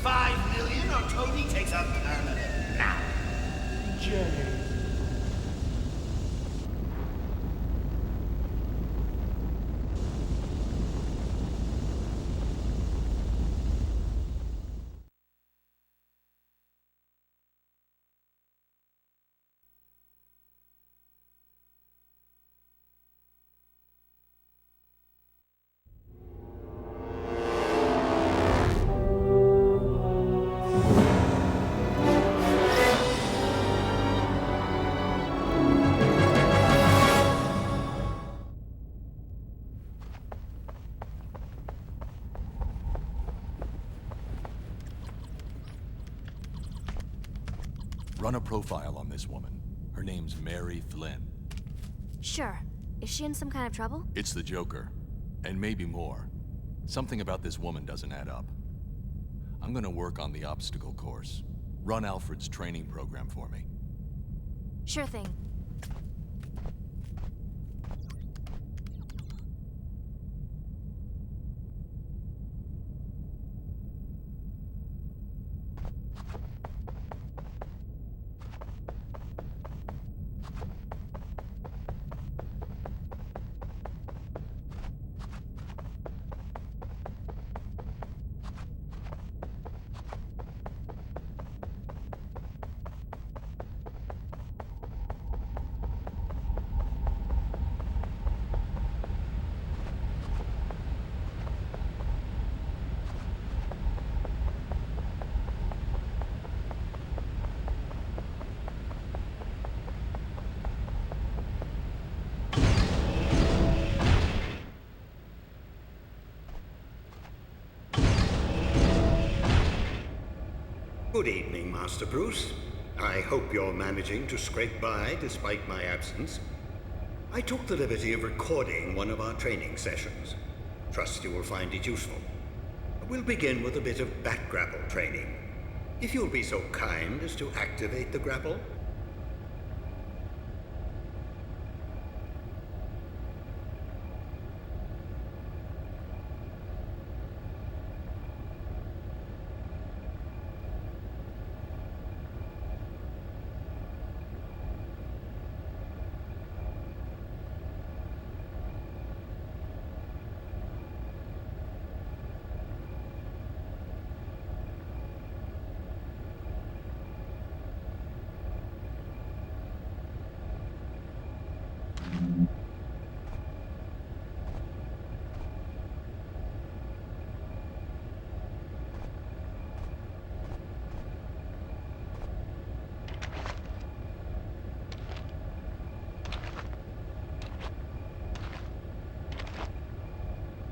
5 million or Tony takes out permanent. Now. Jay. Run a profile on this woman. Her name's Mary Flynn. Sure. Is she in some kind of trouble? It's the Joker. And maybe more. Something about this woman doesn't add up. I'm gonna work on the obstacle course. Run Alfred's training program for me. Sure thing. Good evening, Master Bruce. I hope you're managing to scrape by despite my absence. I took the liberty of recording one of our training sessions. Trust you will find it useful. We'll begin with a bit of bat grapple training. If you'll be so kind as to activate the grapple.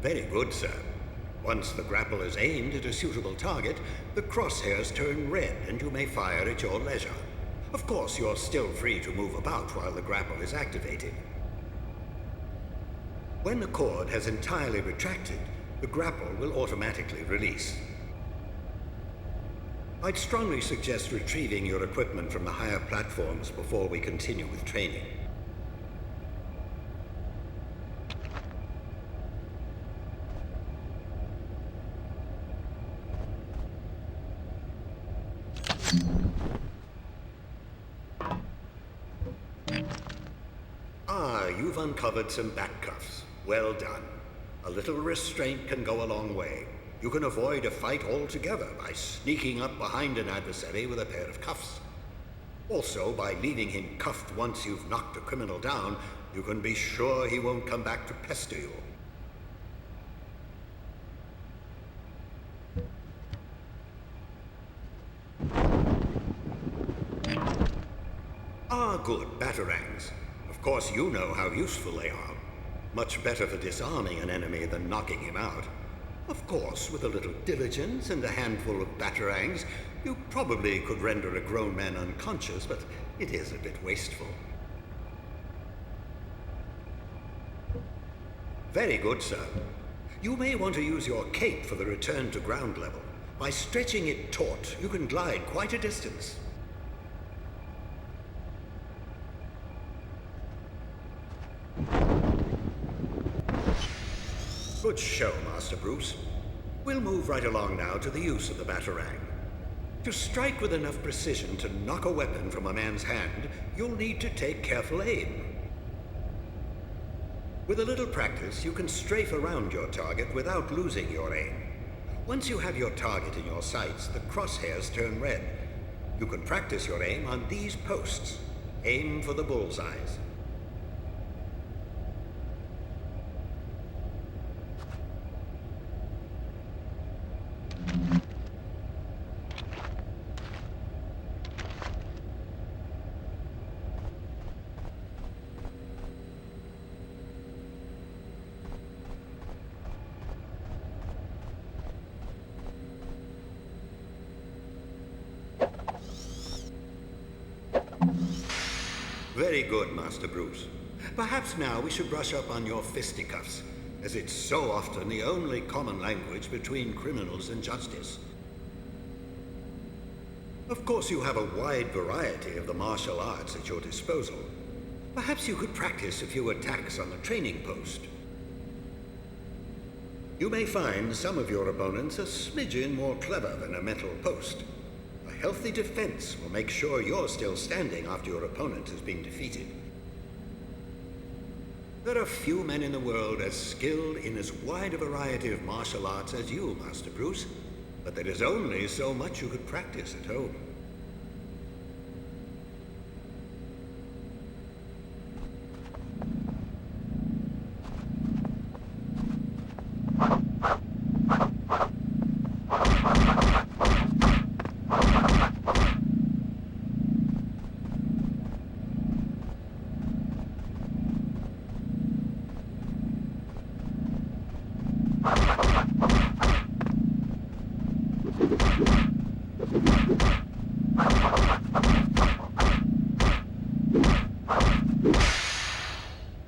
Very good, sir. Once the grapple is aimed at a suitable target, the crosshairs turn red and you may fire at your leisure. Of course, you're still free to move about while the grapple is activated. When the cord has entirely retracted, the grapple will automatically release. I'd strongly suggest retrieving your equipment from the higher platforms before we continue with training. You've uncovered some back cuffs. Well done. A little restraint can go a long way. You can avoid a fight altogether by sneaking up behind an adversary with a pair of cuffs. Also, by leaving him cuffed once you've knocked a criminal down, you can be sure he won't come back to pester you. Good batarangs. Of course, you know how useful they are. Much better for disarming an enemy than knocking him out. Of course, with a little diligence and a handful of batarangs, you probably could render a grown man unconscious, but it is a bit wasteful. Very good, sir. You may want to use your cape for the return to ground level. By stretching it taut, you can glide quite a distance. Good show, Master Bruce. We'll move right along now to the use of the Batarang. To strike with enough precision to knock a weapon from a man's hand, you'll need to take careful aim. With a little practice, you can strafe around your target without losing your aim. Once you have your target in your sights, the crosshairs turn red. You can practice your aim on these posts. Aim for the bullseyes. Very good, Master Bruce. Perhaps now we should brush up on your fisticuffs, as it's so often the only common language between criminals and justice. Of course, you have a wide variety of the martial arts at your disposal. Perhaps you could practice a few attacks on the training post. You may find some of your opponents a smidgen more clever than a metal post. A healthy defense will make sure you're still standing after your opponent has been defeated. There are few men in the world as skilled in as wide a variety of martial arts as you, Master Bruce, but there is only so much you could practice at home.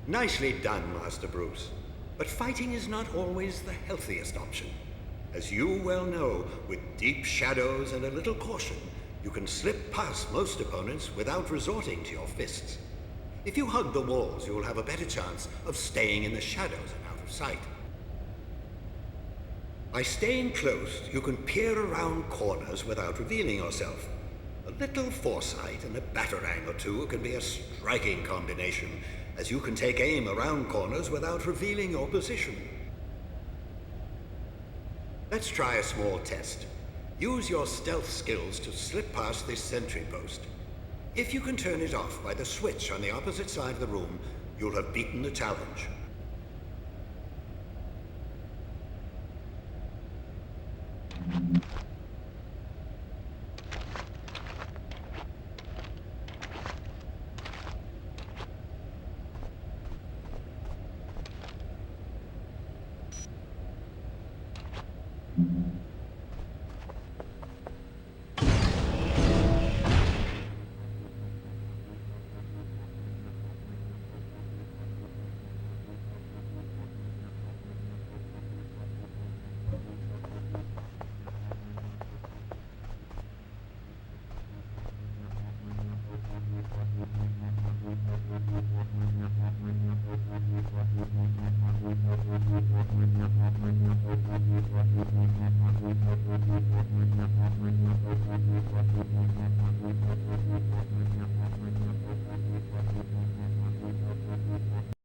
Nicely done, Master Bruce. But fighting is not always the healthiest option. As you well know, with deep shadows and a little caution, you can slip past most opponents without resorting to your fists. If you hug the walls, you'll have a better chance of staying in the shadows and out of sight. By staying close, you can peer around corners without revealing yourself. A little foresight and a batarang or two can be a striking combination, as you can take aim around corners without revealing your position. Let's try a small test. Use your stealth skills to slip past this sentry post. If you can turn it off by the switch on the opposite side of the room, you'll have beaten the challenge.